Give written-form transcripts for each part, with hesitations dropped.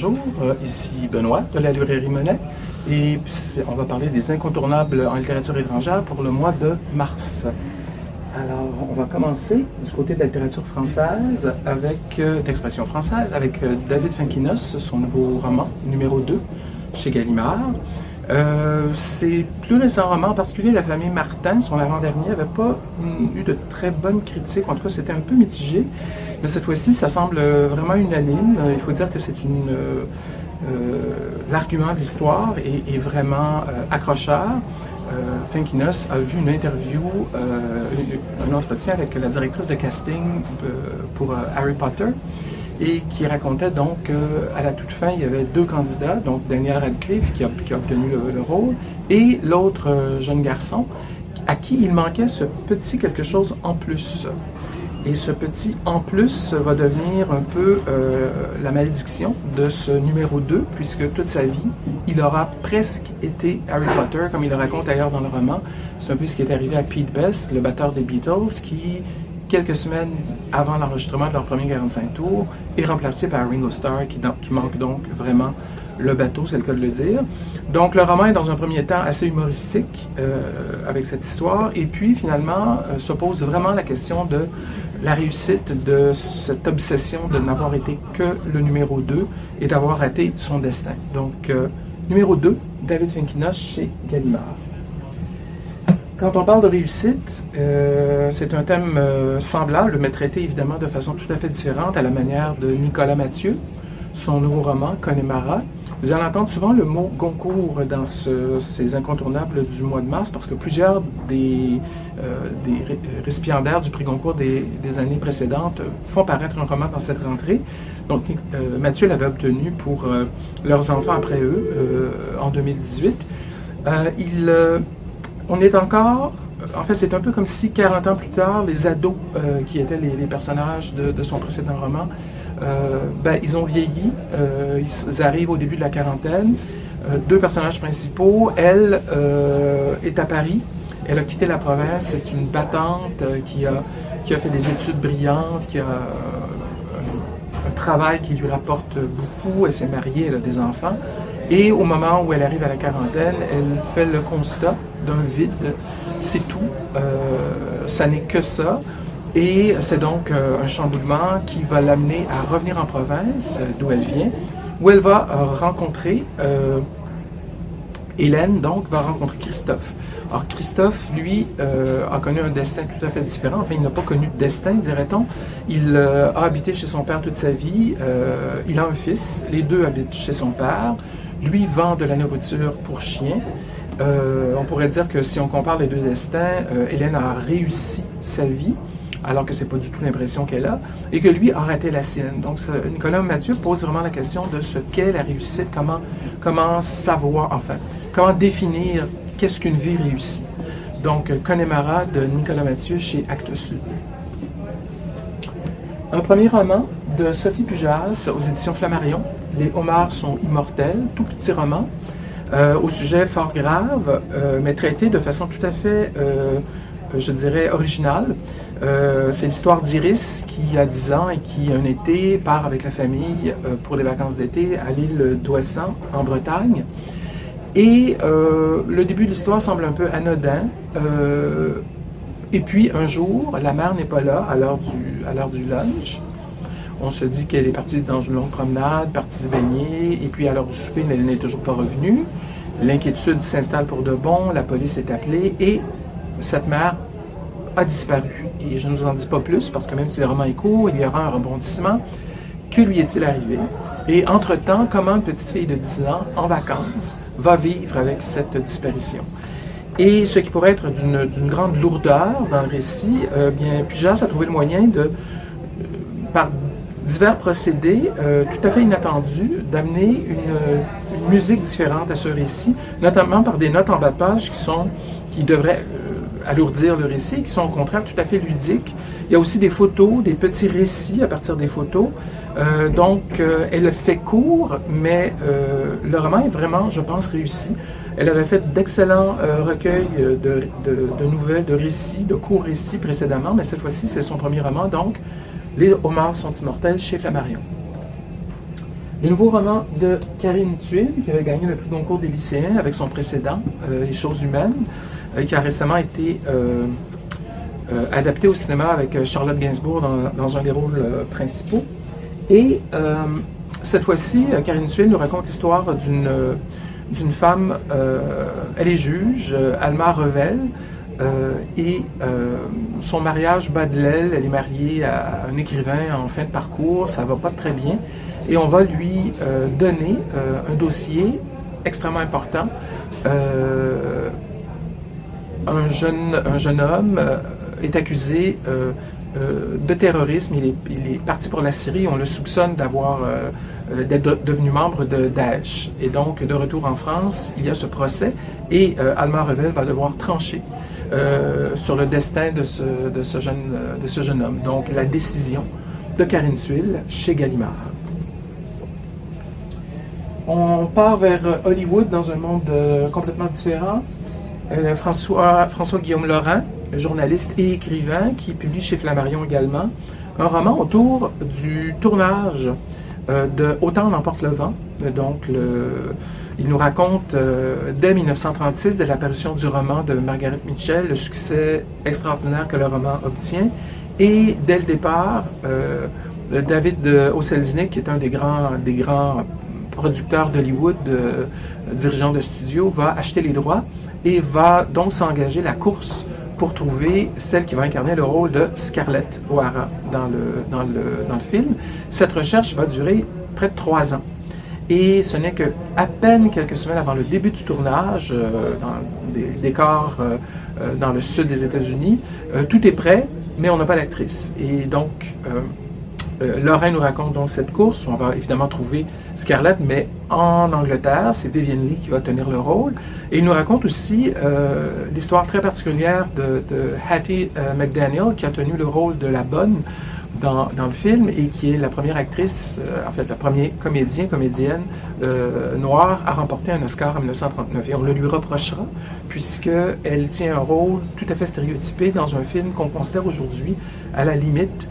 bonjour, ici Benoît de la librairie Monet et on va parler des incontournables en littérature étrangère pour le mois de mars. Alors, on va commencer du côté de la littérature française avec d'expression française, avec David Finkinos, son nouveau roman, numéro 2, chez Gallimard. Ses plus récents romans, en particulier La famille Martin, son avant-dernier, n'avait pas eu de très bonnes critiques. En tout cas, c'était un peu mitigé. Mais cette fois-ci, ça semble vraiment unanime. Il faut dire que c'est l'argument de l'histoire est vraiment accrocheur. Finkinos a vu une interview, un entretien avec la directrice de casting pour Harry Potter, et qui racontait donc qu'à la toute fin, il y avait deux candidats, donc Daniel Radcliffe qui a obtenu le rôle, et l'autre jeune garçon, à qui il manquait ce petit quelque chose en plus. Et ce petit en plus va devenir un peu la malédiction de ce numéro 2, puisque toute sa vie, il aura presque été Harry Potter, comme il le raconte d'ailleurs dans le roman. C'est un peu ce qui est arrivé à Pete Best, le batteur des Beatles, qui, quelques semaines avant l'enregistrement de leur premier 45 tours, est remplacé par Ringo Starr, qui manque donc vraiment le bateau, c'est le cas de le dire. Donc le roman est dans un premier temps assez humoristique avec cette histoire, et puis finalement se pose vraiment la question de la réussite de cette obsession de n'avoir été que le numéro 2 et d'avoir raté son destin. Donc numéro 2, David Finkinos chez Gallimard. Quand on parle de réussite, c'est un thème semblable, mais traité évidemment de façon tout à fait différente à la manière de Nicolas Mathieu, son nouveau roman, Connemara. Vous allez entendre souvent le mot Goncourt dans ces incontournables du mois de mars, parce que plusieurs des récipiendaires du prix Goncourt des années précédentes font paraître un roman dans cette rentrée. Donc Mathieu l'avait obtenu pour Leurs enfants après eux en 2018. On est encore, en fait c'est un peu comme si 40 ans plus tard, les ados qui étaient les personnages de son précédent roman, ils ont vieilli, ils arrivent au début de la quarantaine. Deux personnages principaux, elle est à Paris, elle a quitté la province, c'est une battante qui a fait des études brillantes, qui a un travail qui lui rapporte beaucoup, elle s'est mariée, elle a des enfants, et au moment où elle arrive à la quarantaine, elle fait le constat d'un vide, c'est tout, ça n'est que ça. Et c'est donc un chamboulement qui va l'amener à revenir en province, d'où elle vient, où elle va rencontrer Hélène, donc va rencontrer Christophe. Alors Christophe, lui, a connu un destin tout à fait différent. Enfin, il n'a pas connu de destin, dirait-on. Il a habité chez son père toute sa vie. Il a un fils. Les deux habitent chez son père. Lui vend de la nourriture pour chiens. On pourrait dire que si on compare les deux destins, Hélène a réussi sa vie, alors que c'est pas du tout l'impression qu'elle a, et que lui a raté la sienne. Donc Nicolas Mathieu pose vraiment la question de ce qu'est la réussite, comment savoir, enfin, comment définir qu'est-ce qu'une vie réussie. Donc Connemara de Nicolas Mathieu chez Actes Sud. Un premier roman de Sophie Pujas aux éditions Flammarion, Les homards sont immortels, tout petit roman, au sujet fort grave, mais traité de façon tout à fait, je dirais, originale. C'est l'histoire d'Iris qui a 10 ans et qui, un été, part avec la famille pour les vacances d'été à l'île d'Ouessant, en Bretagne. Et le début de l'histoire semble un peu anodin. Et puis, un jour, la mère n'est pas là à l'heure du lunch. On se dit qu'elle est partie dans une longue promenade, partie se baigner, et puis à l'heure du souper, elle n'est toujours pas revenue. L'inquiétude s'installe pour de bon, la police est appelée, et cette mère a disparu. Et je ne vous en dis pas plus, parce que même si le roman est court, il y aura un rebondissement. Que lui est-il arrivé? Et entre-temps, comment une petite fille de 10 ans, en vacances, va vivre avec cette disparition? Et ce qui pourrait être d'une grande lourdeur dans le récit, bien, Pujas a trouvé le moyen de, par divers procédés tout à fait inattendus, d'amener une musique différente à ce récit, notamment par des notes en bas de page qui devraient alourdir le récit, qui sont au contraire tout à fait ludiques. Il y a aussi des photos, des petits récits à partir des photos. Elle fait court, mais le roman est vraiment, je pense, réussi. Elle avait fait d'excellents recueils de nouvelles, de récits, de courts récits précédemment, mais cette fois-ci, c'est son premier roman, donc Les homards sont immortels chez Flammarion. Le nouveau roman de Karine Thuil, qui avait gagné le prix Goncourt des lycéens avec son précédent, Les choses humaines, qui a récemment été adapté au cinéma avec Charlotte Gainsbourg dans un des rôles principaux. Et cette fois-ci, Karine Thuil nous raconte l'histoire d'une femme, elle est juge, Alma Revel, et son mariage bat de l'aile, elle est mariée à un écrivain en fin de parcours, ça va pas très bien, et on va lui donner un dossier extrêmement important. Un jeune homme est accusé de terrorisme, il est parti pour la Syrie, on le soupçonne d'être devenu membre de Daesh. Et donc, de retour en France, il y a ce procès, et Alma Revel va devoir trancher sur le destin de ce jeune homme. Donc, la décision de Karine Thuil chez Gallimard. On part vers Hollywood dans un monde complètement différent. François-Guillaume Lorrain, journaliste et écrivain, qui publie chez Flammarion également, un roman autour du tournage de Autant en emporte le vent. Donc, il nous raconte dès 1936, dès l'apparition du roman de Margaret Mitchell, le succès extraordinaire que le roman obtient. Et dès le départ, David O. Selznick, qui est un des grands producteur d'Hollywood, dirigeant de studio, va acheter les droits et va donc s'engager la course pour trouver celle qui va incarner le rôle de Scarlett O'Hara dans le film. Cette recherche va durer près de 3 ans. Et ce n'est qu'à peine quelques semaines avant le début du tournage, dans des décors dans le sud des États-Unis, tout est prêt, mais on n'a pas l'actrice. Et donc, Lorrain nous raconte donc cette course. On va évidemment trouver Scarlett, mais en Angleterre, c'est Vivien Leigh qui va tenir le rôle. Et il nous raconte aussi l'histoire très particulière de Hattie McDaniel, qui a tenu le rôle de la bonne dans le film et qui est la première actrice, en fait, la première comédienne noire à remporter un Oscar en 1939. Et on le lui reprochera, puisqu'elle tient un rôle tout à fait stéréotypé dans un film qu'on considère aujourd'hui à la limite,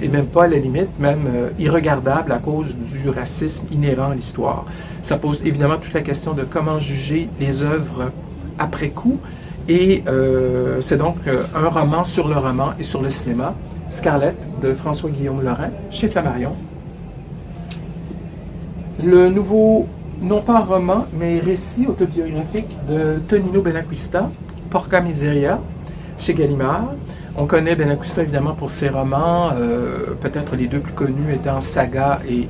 et même pas à la limite, même irregardable à cause du racisme inhérent à l'histoire. Ça pose évidemment toute la question de comment juger les œuvres après coup, et c'est donc un roman sur le roman et sur le cinéma, Scarlett de François-Guillaume Lorrain, chez Flammarion. Le nouveau, non pas roman, mais récit autobiographique de Tonino Benacquista, Porca Miseria, chez Gallimard. On connaît Benacquista évidemment pour ses romans, peut-être les deux plus connus étant Saga et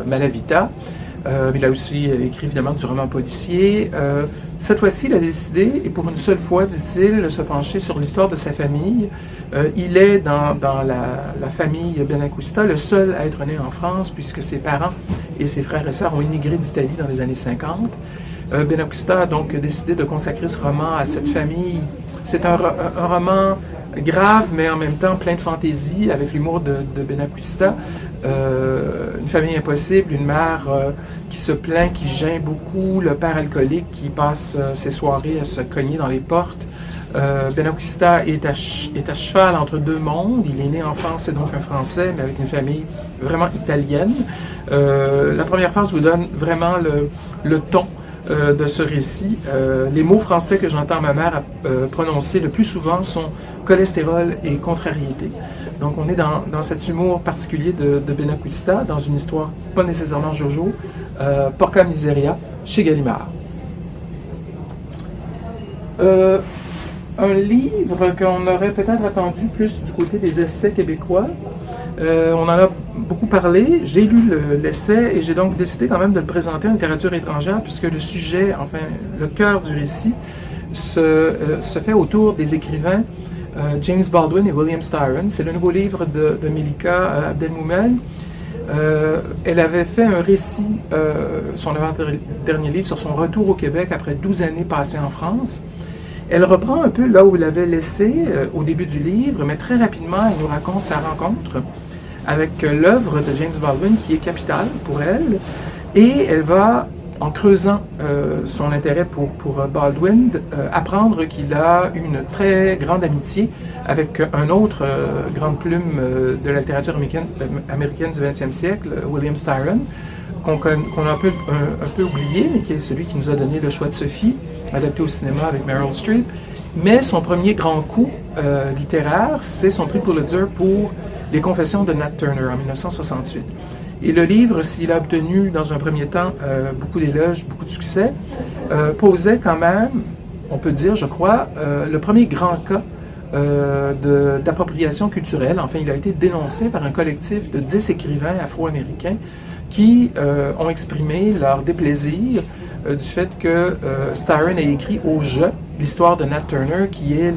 Malavita. Il a aussi écrit évidemment du roman policier. Cette fois-ci, il a décidé, et pour une seule fois, dit-il, de se pencher sur l'histoire de sa famille. Il est dans la famille Benacquista le seul à être né en France, puisque ses parents et ses frères et sœurs ont immigré d'Italie dans les années 50. Benacquista a donc décidé de consacrer ce roman à cette famille. C'est un roman grave, mais en même temps plein de fantaisie, avec l'humour de Benacquista. Une famille impossible, une mère qui se plaint, qui gêne beaucoup, le père alcoolique qui passe ses soirées à se cogner dans les portes. Benacquista est à cheval entre deux mondes. Il est né en France, c'est donc un Français, mais avec une famille vraiment italienne. La première phrase vous donne vraiment le ton de ce récit. Les mots français que j'entends ma mère prononcer le plus souvent sont cholestérol et contrariété. Donc on est dans cet humour particulier de Benacquista, dans une histoire pas nécessairement Jojo, Porca Miseria, chez Gallimard. Un livre qu'on aurait peut-être attendu plus du côté des essais québécois. On en a beaucoup parlé. J'ai lu l'essai et j'ai donc décidé quand même de le présenter en littérature étrangère, puisque le sujet, enfin le cœur du récit, se fait autour des écrivains James Baldwin et William Styron. C'est le nouveau livre de Melika Abdelmoumel. Elle avait fait un récit, son avant-dernier livre, sur son retour au Québec après 12 années passées en France. Elle reprend un peu là où elle avait laissé au début du livre, mais très rapidement, elle nous raconte sa rencontre avec l'œuvre de James Baldwin qui est capitale pour elle. Et elle va en creusant son intérêt pour Baldwin, apprendre qu'il a une très grande amitié avec un autre grande plume de la littérature américaine du 20e siècle, William Styron, qu'on a un peu oublié, mais qui est celui qui nous a donné Le Choix de Sophie, adapté au cinéma avec Meryl Streep. Mais son premier grand coup littéraire, c'est son prix Pulitzer pour Les Confessions de Nat Turner en 1968. Et le livre, s'il a obtenu dans un premier temps beaucoup d'éloges, beaucoup de succès, posait quand même, on peut dire, je crois, le premier grand cas d'appropriation culturelle. Enfin, il a été dénoncé par un collectif de 10 écrivains afro-américains qui ont exprimé leur déplaisir du fait que Styron ait écrit au jeu l'histoire de Nat Turner, qui est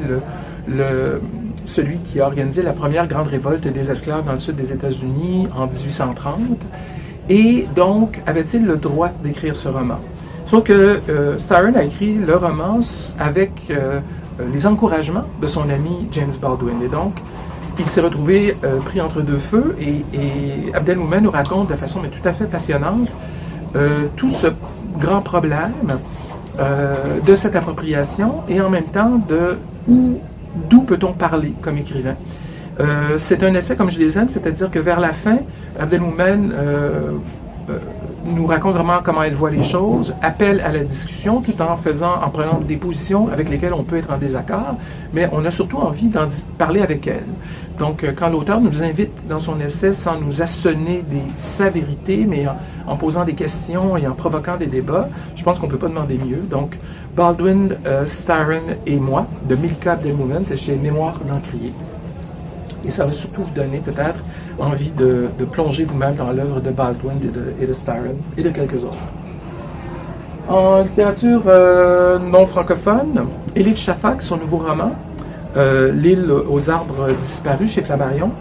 celui qui a organisé la première grande révolte des esclaves dans le sud des États-Unis en 1830. Et donc, avait-il le droit d'écrire ce roman? Sauf que Styron a écrit le roman avec les encouragements de son ami James Baldwin. Et donc, il s'est retrouvé pris entre deux feux et Abdel-Moumen nous raconte de façon tout à fait passionnante tout ce grand problème de cette appropriation et en même temps d'où peut-on parler comme écrivain. C'est un essai comme je les aime, c'est-à-dire que vers la fin, Abdel-Moumen nous raconte vraiment comment elle voit les choses, appelle à la discussion tout en prenant des positions avec lesquelles on peut être en désaccord, mais on a surtout envie d'en parler avec elle. Donc, quand l'auteur nous invite dans son essai sans nous assonner sa vérité, mais en posant des questions et en provoquant des débats, je pense qu'on ne peut pas demander mieux. Donc, Baldwin, Styron et moi, de Milka Abdel-Moumen, c'est chez Mémoire d'Encrier. Et ça va surtout vous donner peut-être envie de plonger vous-même dans l'œuvre de Baldwin et de Styron et de quelques autres. En littérature non francophone, Elif Shafak, son nouveau roman, L'île aux arbres disparus chez Flammarion.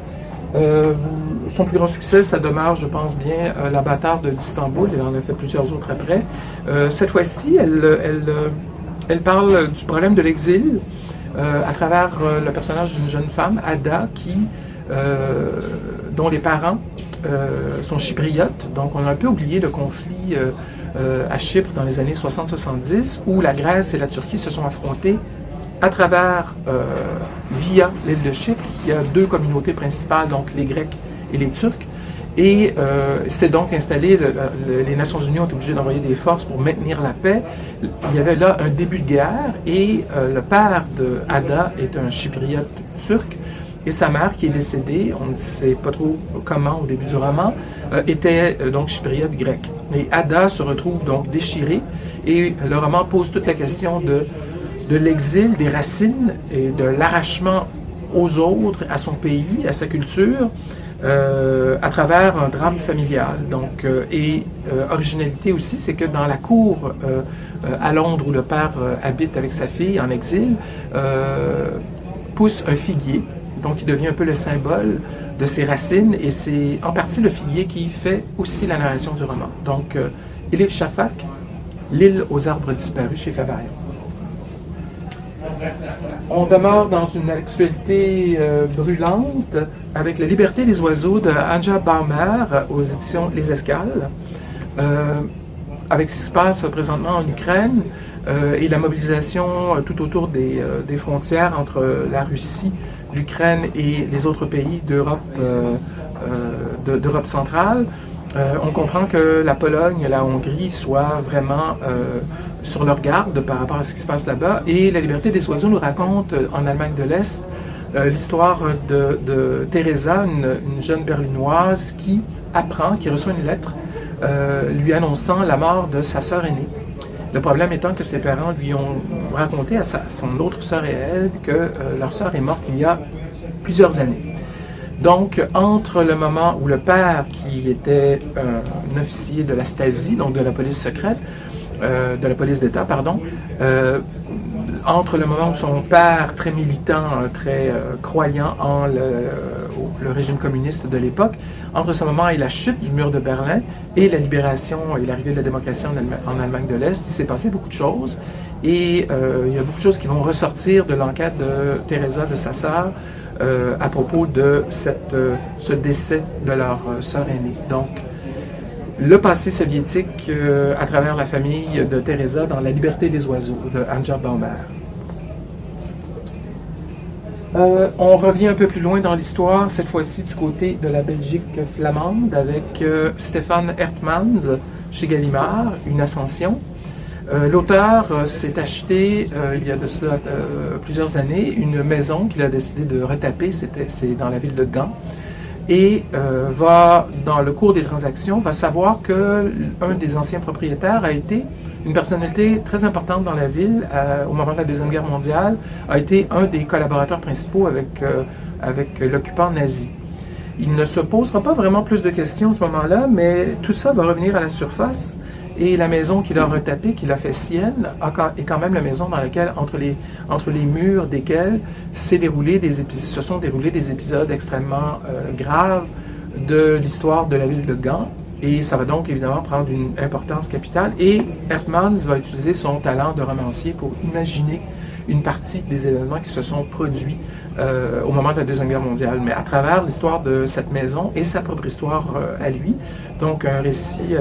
Son plus grand succès, ça demeure, je pense bien, La bâtarde d'Istanbul. Elle en a fait plusieurs autres après. Cette fois-ci, elle parle du problème de l'exil à travers le personnage d'une jeune femme, Ada, dont les parents sont chypriotes. Donc, on a un peu oublié le conflit à Chypre dans les années 60-70, où la Grèce et la Turquie se sont affrontées à travers, via l'île de Chypre, qui a deux communautés principales, donc les Grecs et les Turcs. Et c'est donc installé, les Nations Unies ont été obligées d'envoyer des forces pour maintenir la paix. Il y avait là un début de guerre et le père de Ada est un chypriote turc et sa mère, qui est décédée, on ne sait pas trop comment au début du roman, était donc chypriote grecque. Et Ada se retrouve donc déchirée et le roman pose toute la question de l'exil, des racines et de l'arrachement aux autres, à son pays, à sa culture, à travers un drame familial. Donc, originalité aussi, c'est que dans la cour à Londres où le père habite avec sa fille en exil, pousse un figuier, donc il devient un peu le symbole de ses racines et c'est en partie le figuier qui fait aussi la narration du roman. Donc, Elif Shafak, L'île aux arbres disparus chez Flammarion. On demeure dans une actualité brûlante avec La liberté des oiseaux de Anja Baumer aux éditions Les Escales, avec ce qui se passe présentement en Ukraine et la mobilisation tout autour des frontières entre la Russie, l'Ukraine et les autres pays d'Europe centrale. On comprend que la Pologne, la Hongrie soient vraiment sur leur garde par rapport à ce qui se passe là-bas. Et La liberté des oiseaux nous raconte en Allemagne de l'Est l'histoire de Teresa, une jeune berlinoise qui reçoit une lettre lui annonçant la mort de sa sœur aînée. Le problème étant que ses parents lui ont raconté à son autre sœur et elle que leur sœur est morte il y a plusieurs années. Donc, entre le moment où le père, qui était un officier de la Stasi, donc de la police secrète, de la police d'État, pardon, entre le moment où son père, très militant, très croyant en le régime communiste de l'époque, entre ce moment et la chute du mur de Berlin et la libération et l'arrivée de la démocratie en Allemagne de l'Est, il s'est passé beaucoup de choses. Et il y a beaucoup de choses qui vont ressortir de l'enquête de Teresa, de sa sœur, à propos de ce décès de leur sœur aînée. Donc, le passé soviétique à travers la famille de Teresa dans La liberté des oiseaux de Anja Baumer. On revient un peu plus loin dans l'histoire, cette fois-ci du côté de la Belgique flamande, avec Stefan Hertmans chez Gallimard, Une ascension. L'auteur s'est acheté, il y a de cela plusieurs années, une maison qu'il a décidé de retaper, c'est dans la ville de Gand, et va, dans le cours des transactions, va savoir qu'un des anciens propriétaires a été une personnalité très importante dans la ville au moment de la Deuxième Guerre mondiale, a été un des collaborateurs principaux avec l'occupant nazi. Il ne se posera pas vraiment plus de questions à ce moment-là, mais tout ça va revenir à la surface et la maison qu'il a retapée, qu'il a fait sienne, est quand même la maison dans laquelle, entre les murs desquels se sont déroulés des épisodes extrêmement graves de l'histoire de la ville de Gand. Et ça va donc évidemment prendre une importance capitale. Et Hertmans va utiliser son talent de romancier pour imaginer une partie des événements qui se sont produits au moment de la Deuxième Guerre mondiale, mais à travers l'histoire de cette maison et sa propre histoire à lui. Donc un récit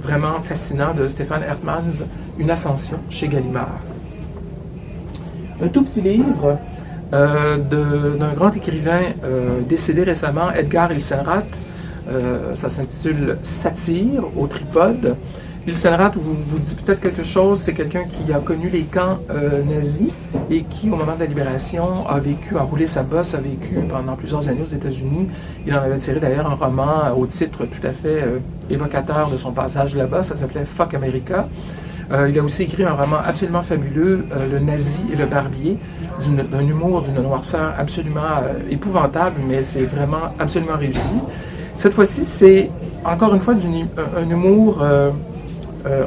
vraiment fascinant de Stefan Hertmans, Une ascension chez Gallimard. Un tout petit livre d'un grand écrivain décédé récemment, Edgar Ilsenrath. Ça s'intitule Satire au tripode. Ilsenrath vous dit peut-être quelque chose, c'est quelqu'un qui a connu les camps nazis et qui, au moment de la libération, a roulé sa bosse, a vécu pendant plusieurs années aux États-Unis. Il en avait tiré d'ailleurs un roman au titre tout à fait évocateur de son passage là-bas, ça s'appelait Fuck America. Il a aussi écrit un roman absolument fabuleux, Le nazi et le barbier, d'un humour, d'une noirceur absolument épouvantable, mais c'est vraiment absolument réussi. Cette fois-ci, c'est encore une fois un humour,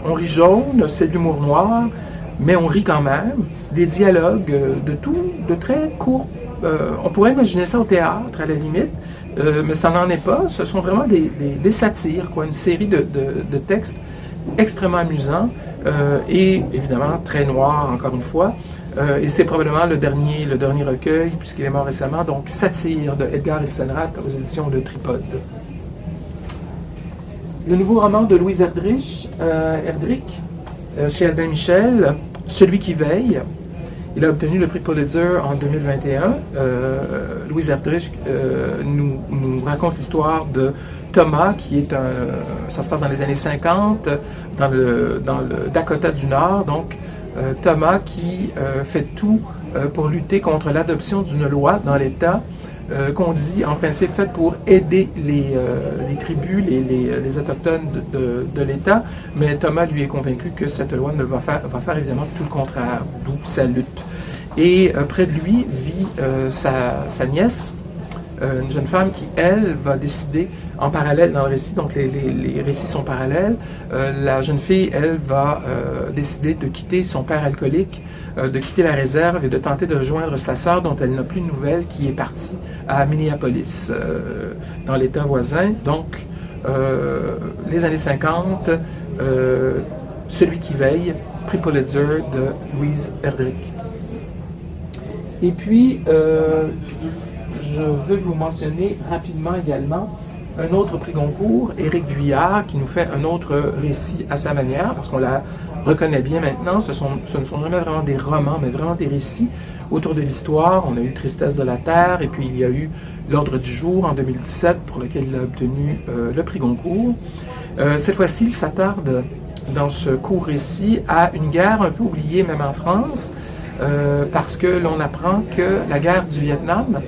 on rit jaune, c'est de l'humour noir, mais on rit quand même, des dialogues de très courts. On pourrait imaginer ça au théâtre, à la limite, mais ça n'en est pas. Ce sont vraiment des satires, quoi, une série de textes extrêmement amusants et évidemment très noirs, encore une fois. Et c'est probablement le dernier recueil, puisqu'il est mort récemment, donc Satire de Edgar Ilsenrath aux éditions de Tripode. Le nouveau roman de Louise Erdrich, chez Albin Michel, Celui qui veille. Il a obtenu le prix Pulitzer en 2021. Louise Erdrich nous raconte l'histoire de Thomas, qui est ça se passe dans les années 50, dans le Dakota du Nord. Donc, Thomas qui fait tout pour lutter contre l'adoption d'une loi dans l'État qu'on dit en principe faite pour aider les tribus, les autochtones de l'État, mais Thomas lui est convaincu que cette loi va faire évidemment tout le contraire, d'où sa lutte. Et près de lui vit sa nièce, une jeune femme qui, elle, va décider en parallèle dans le récit, donc les récits sont parallèles, la jeune fille, elle, va décider de quitter son père alcoolique, de quitter la réserve et de tenter de rejoindre sa sœur dont elle n'a plus de nouvelles, qui est partie à Minneapolis, dans l'État voisin. Donc, les années 50, Celui qui veille, prix Pulitzer de Louise Erdrich. Et puis, je veux vous mentionner rapidement également un autre prix Goncourt, Éric Vuillard, qui nous fait un autre récit à sa manière, parce qu'on la reconnaît bien maintenant. Ce ne sont jamais vraiment des romans, mais vraiment des récits autour de l'histoire. On a eu Tristesse de la Terre, et puis il y a eu L'Ordre du jour en 2017, pour lequel il a obtenu le prix Goncourt. Cette fois-ci, il s'attarde dans ce court récit à une guerre un peu oubliée, même en France, parce que l'on apprend que la guerre du Vietnam,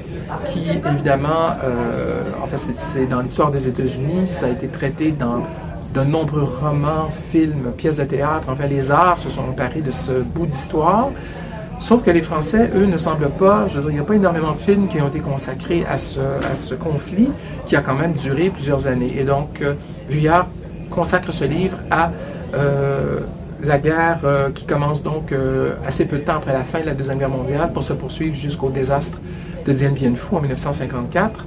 qui évidemment, en fait c'est dans l'histoire des États-Unis, ça a été traité dans de nombreux romans, films, pièces de théâtre, enfin les arts se sont emparés de ce bout d'histoire, sauf que les Français, eux, ne semblent pas, je veux dire, il n'y a pas énormément de films qui ont été consacrés à ce conflit, qui a quand même duré plusieurs années. Et donc, Vuillard consacre ce livre à la guerre qui commence donc assez peu de temps après la fin de la Deuxième Guerre mondiale pour se poursuivre jusqu'au désastre de Dien Bien Phu en 1954.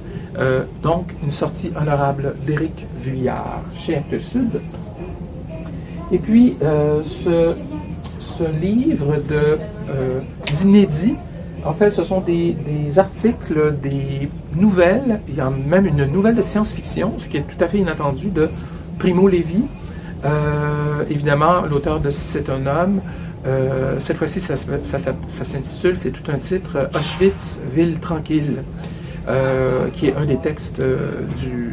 Donc, une sortie honorable d'Éric Vuillard chez Actes Sud. Et puis, ce livre d'inédits, en fait, ce sont des articles, des nouvelles. Il y a même une nouvelle de science-fiction, ce qui est tout à fait inattendu, de Primo Levi, évidemment, l'auteur de Si c'est un homme. Cette fois-ci, ça s'intitule, c'est tout un titre, Auschwitz, ville tranquille, qui est un des textes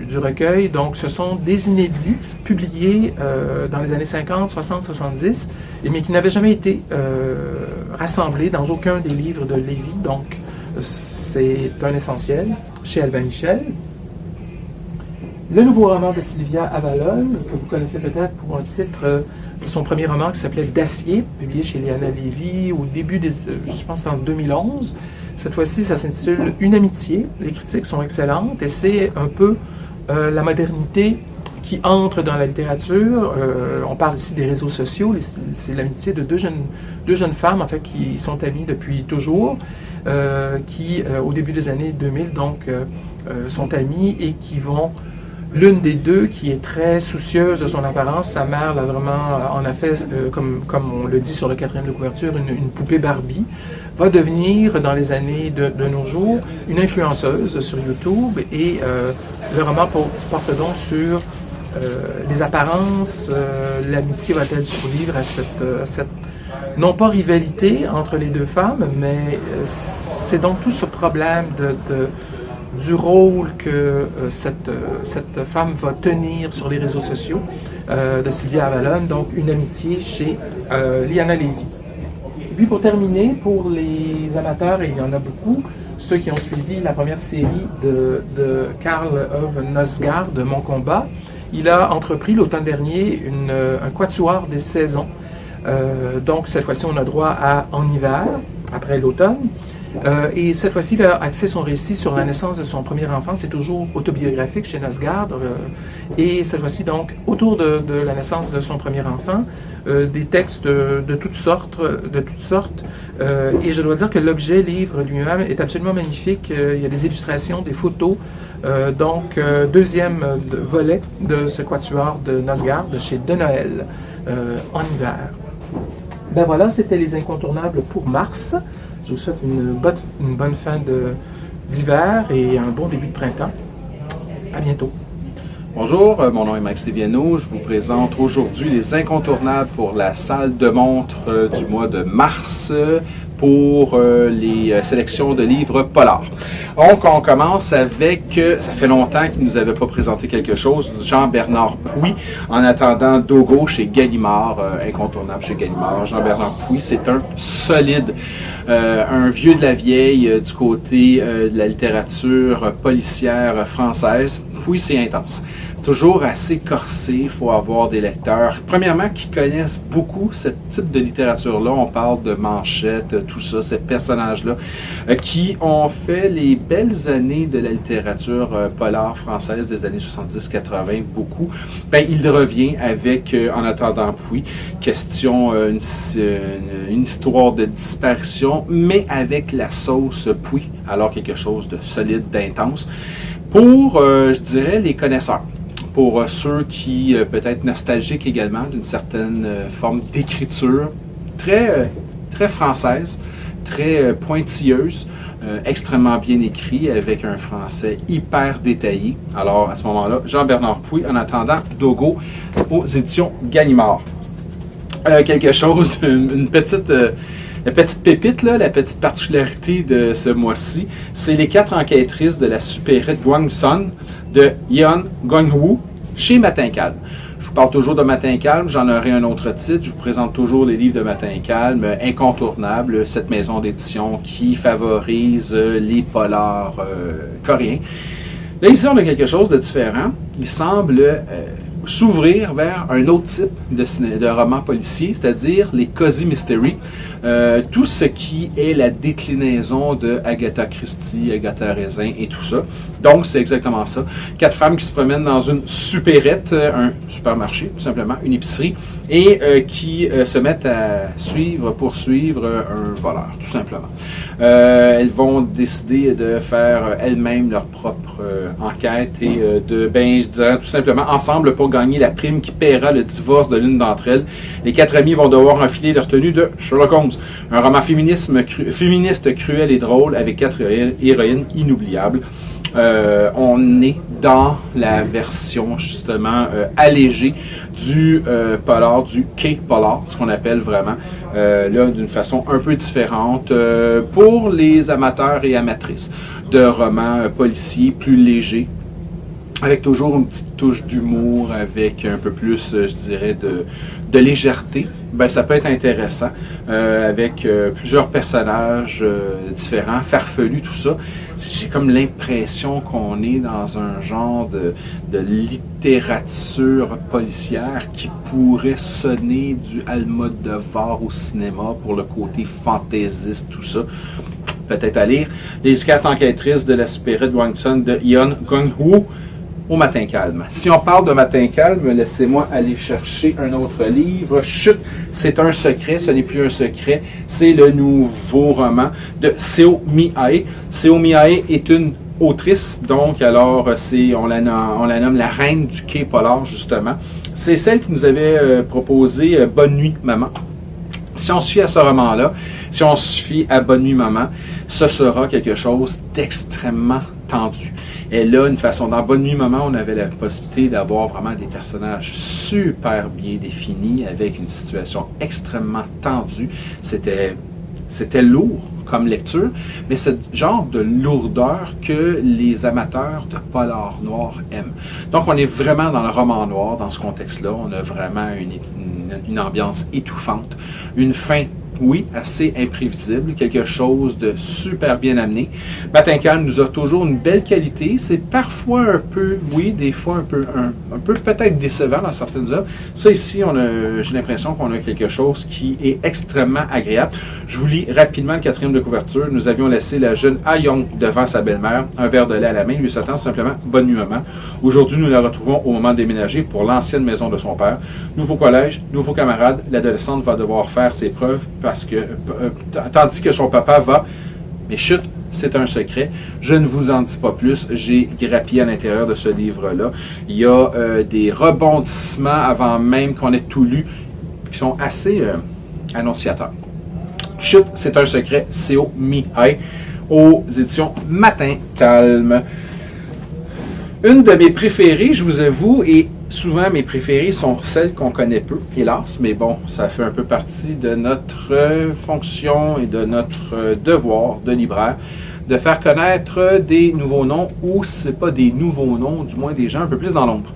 du recueil. Donc, ce sont des inédits publiés dans les années 50, 60, 70, mais qui n'avaient jamais été rassemblés dans aucun des livres de Lévy. Donc, c'est un essentiel chez Albin Michel. Le nouveau roman de Sylvia Avalon, que vous connaissez peut-être pour un titre, son premier roman qui s'appelait D'acier, publié chez Liana Lévy au début je pense en 2011. Cette fois-ci, ça s'intitule Une amitié. Les critiques sont excellentes et c'est un peu la modernité qui entre dans la littérature. On parle ici des réseaux sociaux. C'est l'amitié de deux jeunes femmes, en fait, qui sont amies depuis toujours, qui, au début des années 2000, donc, sont amies et qui vont... L'une des deux, qui est très soucieuse de son apparence, sa mère l'a vraiment, en a fait, comme on le dit sur le quatrième de couverture, une poupée Barbie, va devenir, dans les années de nos jours, une influenceuse sur YouTube. Et le roman porte donc sur les apparences. L'amitié va-t-elle survivre à cette non pas rivalité entre les deux femmes, mais c'est donc tout ce problème du rôle que cette femme va tenir sur les réseaux sociaux de Sylvia Avalon, donc une amitié chez Liana Lévy. Et puis pour terminer, pour les amateurs, et il y en a beaucoup, ceux qui ont suivi la première série de Karl Ove Knausgaard, de Mon combat, il a entrepris l'automne dernier un quatuor des saisons. Donc cette fois-ci, on a droit à En hiver, après l'automne. Et cette fois-ci, il a axé son récit sur la naissance de son premier enfant. C'est toujours autobiographique chez Knausgaard. Et cette fois-ci, donc, autour de la naissance de son premier enfant, des textes de toutes sortes. Et je dois dire que l'objet livre lui-même est absolument magnifique. Il y a des illustrations, des photos. Donc, deuxième volet de ce quatuor de Knausgaard, de chez De Noël, En hiver. Ben voilà, c'était les incontournables pour mars. Je vous souhaite une bonne fin d'hiver et un bon début de printemps. À bientôt. Bonjour, mon nom est Max Séviano. Je vous présente aujourd'hui les incontournables pour la salle de montre du mois de mars pour les sélections de livres polars. Donc, on commence avec, ça fait longtemps qu'il ne nous avait pas présenté quelque chose, Jean-Bernard Pouy, en attendant Dogo chez Gallimard, incontournable chez Gallimard. Jean-Bernard Pouy, c'est un solide, un vieux de la vieille du côté de la littérature policière française. Pouy, c'est intense. C'est toujours assez corsé, il faut avoir des lecteurs, premièrement, qui connaissent beaucoup ce type de littérature-là. On parle de Manchette, tout ça, ces personnages-là, qui ont fait les belles années de la littérature polar française des années 70-80, beaucoup. Ben, il revient avec En attendant Pouy, question, une histoire de disparition, mais avec la sauce Pouy, alors quelque chose de solide, d'intense, pour, je dirais, les connaisseurs. Pour ceux qui, peut-être nostalgiques également, d'une certaine forme d'écriture, très française, très pointilleuse, extrêmement bien écrit, avec un français hyper détaillé. Alors, à ce moment-là, Jean-Bernard Pouy, En attendant Dogo, aux éditions Gallimard. Quelque chose, une petite... La petite pépite, là, la petite particularité de ce mois-ci, c'est les 4 enquêtrices de la supérette Guangsun de Yeon Gong-woo chez Matin Calme. Je vous parle toujours de Matin Calme, j'en aurai un autre titre. Je vous présente toujours les livres de Matin Calme, incontournables, cette maison d'édition qui favorise les polars coréens. Là, ici, on a quelque chose de différent. Il semble s'ouvrir vers un autre type de roman policier, c'est-à-dire les cozy mystery. Tout ce qui est la déclinaison de Agatha Christie, Agatha Raisin et tout ça. Donc, c'est exactement ça. 4 femmes qui se promènent dans une supérette, un supermarché, tout simplement, une épicerie, et qui se mettent à poursuivre un voleur, tout simplement. Elles vont décider de faire elles-mêmes leur propre enquête et je dirais tout simplement ensemble pour gagner la prime qui paiera le divorce de l'une d'entre elles. Les 4 amies vont devoir enfiler leur tenue de Sherlock Holmes. Un roman féministe cruel et drôle avec 4 héroïnes inoubliables. On est dans la version justement allégée du polar, du K-polar, ce qu'on appelle vraiment là d'une façon un peu différente pour les amateurs et amatrices de romans policiers plus légers, avec toujours une petite touche d'humour, avec un peu plus, je dirais, de légèreté. Ben, ça peut être intéressant, avec plusieurs personnages différents, farfelus, tout ça. J'ai comme l'impression qu'on est dans un genre de littérature policière qui pourrait sonner du Almodovar au cinéma pour le côté fantaisiste, tout ça. Peut-être à lire. Les 4 enquêtrices de la supérette Wangsun de Yeon Gong-woo au Matin Calme. Si on parle de Matin Calme, laissez-moi aller chercher un autre livre. Chut, c'est un secret, ce n'est plus un secret, c'est le nouveau roman de Seo Mi-ae. Seo Mi-ae est une autrice, donc alors on la nomme la reine du K-polar justement. C'est celle qui nous avait proposé Bonne nuit maman. Si on se fie à ce roman-là, si on se fie à Bonne nuit maman, ce sera quelque chose d'extrêmement tendu. Elle a une façon, dans Bonne nuit maman, on avait la possibilité d'avoir vraiment des personnages super bien définis, avec une situation extrêmement tendue. C'était lourd comme lecture, mais ce genre de lourdeur que les amateurs de polar noir aiment. Donc on est vraiment dans le roman noir, dans ce contexte-là. On a vraiment une ambiance étouffante, une fin, oui, assez imprévisible, quelque chose de super bien amené. Matin Calme nous a toujours une belle qualité. C'est parfois un peu, oui, des fois un peu peut-être décevant dans certaines œuvres. Ça ici, j'ai l'impression qu'on a quelque chose qui est extrêmement agréable. Je vous lis rapidement le 4e de couverture. Nous avions laissé la jeune Ah Young devant sa belle-mère, un verre de lait à la main, lui souhaitant simplement bonne nuit maman. Aujourd'hui, nous la retrouvons au moment de déménager pour l'ancienne maison de son père. Nouveau collège, nouveaux camarades, l'adolescente va devoir faire ses preuves parce que, tandis que son papa va, mais chut, c'est un secret, je ne vous en dis pas plus, j'ai grappillé à l'intérieur de ce livre-là. Il y a des rebondissements avant même qu'on ait tout lu, qui sont assez annonciateurs. Chut, c'est un secret, Seo Mi-ae, aux éditions Matin Calme. Une de mes préférées, je vous avoue, et souvent mes préférées sont celles qu'on connaît peu, hélas, mais bon, ça fait un peu partie de notre fonction et de notre devoir de libraire, de faire connaître des nouveaux noms, ou si ce n'est pas des nouveaux noms, du moins des gens un peu plus dans l'ombre.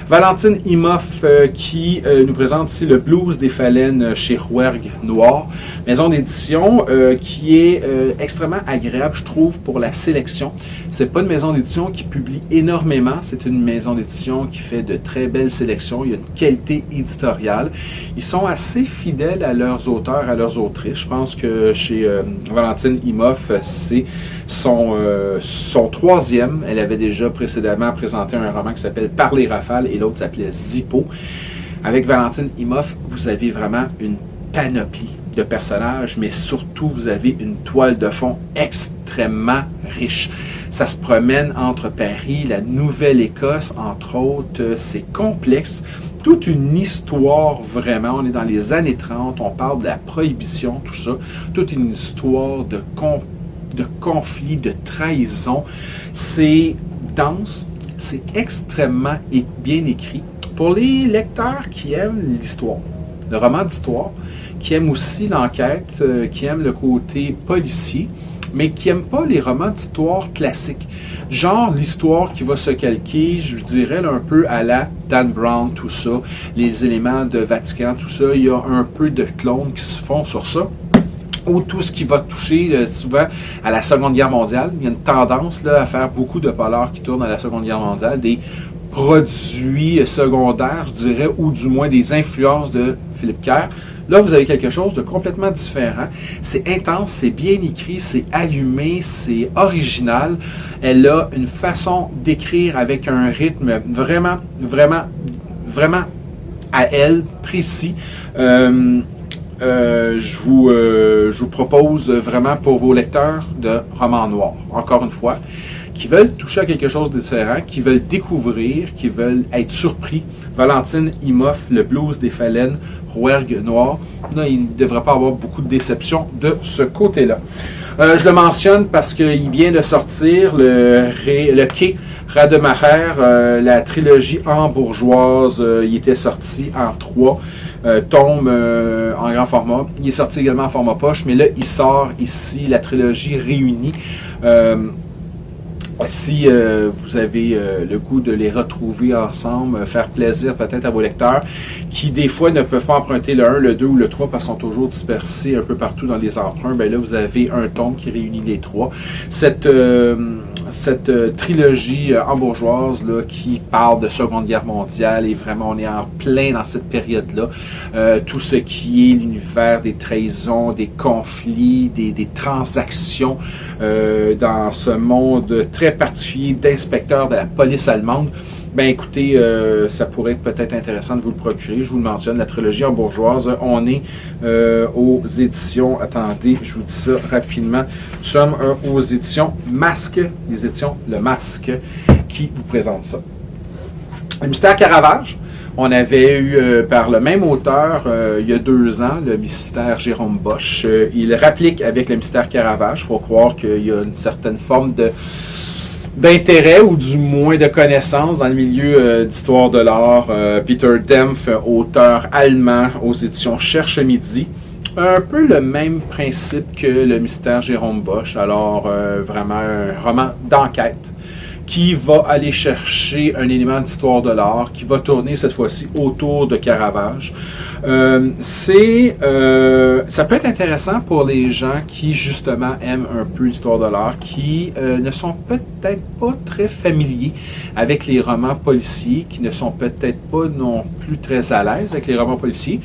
Valentine Imhoff qui nous présente ici le Blues des Phalènes chez Rouergue Noir, maison d'édition qui est extrêmement agréable, je trouve, pour la sélection. C'est pas une maison d'édition qui publie énormément, c'est une maison d'édition qui fait de très belles sélections, il y a une qualité éditoriale. Ils sont assez fidèles à leurs auteurs, à leurs autrices. Je pense que chez Valentine Imhoff, c'est son 3e. Elle avait déjà précédemment présenté un roman qui s'appelle Par les rafales et l'autre s'appelait Zippo. Avec Valentine Imhoff, vous avez vraiment une panoplie de personnages, mais surtout, vous avez une toile de fond extrêmement riche. Ça se promène entre Paris, la Nouvelle-Écosse, entre autres. C'est complexe. Toute une histoire, vraiment. On est dans les années 30, on parle de la prohibition, tout ça. Toute une histoire de conflit, de trahison. C'est dense, c'est extrêmement bien écrit. Pour les lecteurs qui aiment l'histoire, le roman d'histoire, qui aiment aussi l'enquête, qui aiment le côté policier, mais qui n'aiment pas les romans d'histoire classiques. Genre l'histoire qui va se calquer, je dirais, là, un peu à la Dan Brown, tout ça, les éléments de Vatican, tout ça. Il y a un peu de clones qui se font sur ça. Ou tout ce qui va toucher souvent à la Seconde Guerre mondiale. Il y a une tendance là, à faire beaucoup de polars qui tournent à la Seconde Guerre mondiale, des produits secondaires, je dirais, ou du moins des influences de Philippe Kerr. Là, vous avez quelque chose de complètement différent. C'est intense, c'est bien écrit, c'est allumé, c'est original. Elle a une façon d'écrire avec un rythme vraiment, vraiment, vraiment à elle, précis. Je vous propose vraiment pour vos lecteurs de romans noirs, encore une fois, qui veulent toucher à quelque chose de différent, qui veulent découvrir, qui veulent être surpris. Valentine Imhoff, le Blues des Phalènes, Rouergue Noir. Là, il ne devrait pas avoir beaucoup de déception de ce côté-là. Je le mentionne parce qu'il vient de sortir le quai Rademacher, la trilogie hambourgeoise. Il était sorti en 3 tomes en grand format. Il est sorti également en format poche, mais là, il sort ici la trilogie réunie. Si vous avez le goût de les retrouver ensemble, faire plaisir peut-être à vos lecteurs qui des fois ne peuvent pas emprunter le 1, le 2 ou le 3 parce qu'ils sont toujours dispersés un peu partout dans les emprunts, ben là vous avez un tome qui réunit les 3. Cette trilogie hambourgeoise là, qui parle de Seconde Guerre mondiale et vraiment on est en plein dans cette période-là. Tout ce qui est l'univers des trahisons, des conflits, des transactions dans ce monde très particulier d'inspecteurs de la police allemande. Ben écoutez, ça pourrait être peut-être intéressant de vous le procurer. Je vous le mentionne, la trilogie hambourgeoise. On est aux éditions, attendez, je vous dis ça rapidement. Nous sommes aux éditions Masque, les éditions Le Masque, qui vous présentent ça. Le mystère Caravage. On avait eu par le même auteur il y a 2 ans, le mystère Jérôme Bosch. Il réplique avec le mystère Caravage. Il faut croire qu'il y a une certaine forme d'intérêt ou du moins de connaissance dans le milieu d'histoire de l'art. Peter Dempf, auteur allemand aux éditions Cherche Midi. Un peu le même principe que le mystère Jérôme Bosch. Alors vraiment un roman d'enquête qui va aller chercher un élément d'histoire de l'art, qui va tourner cette fois-ci autour de Caravage. Ça peut être intéressant pour les gens qui, justement, aiment un peu l'histoire de l'art, qui ne sont peut-être pas très familiers avec les romans policiers, qui ne sont peut-être pas non plus très à l'aise avec les romans policiers,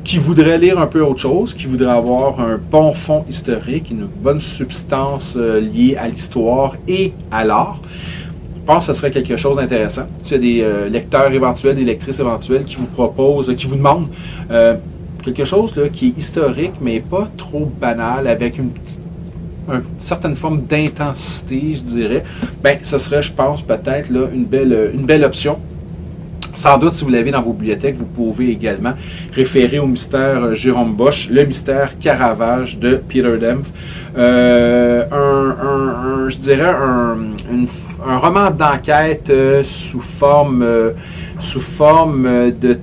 qui voudraient lire un peu autre chose, qui voudraient avoir un bon fond historique, une bonne substance liée à l'histoire et à l'art. Je pense que ce serait quelque chose d'intéressant. S'il y a des lecteurs éventuels, des lectrices éventuelles qui vous proposent, qui vous demandent quelque chose là, qui est historique, mais pas trop banal, avec une certaine forme d'intensité, je dirais, ben, ce serait, je pense, peut-être là, une belle option. Sans doute, si vous l'avez dans vos bibliothèques, vous pouvez également référer au mystère Jérôme Bosch, le mystère Caravage de Peter Dempf. Je dirais un roman d'enquête sous forme de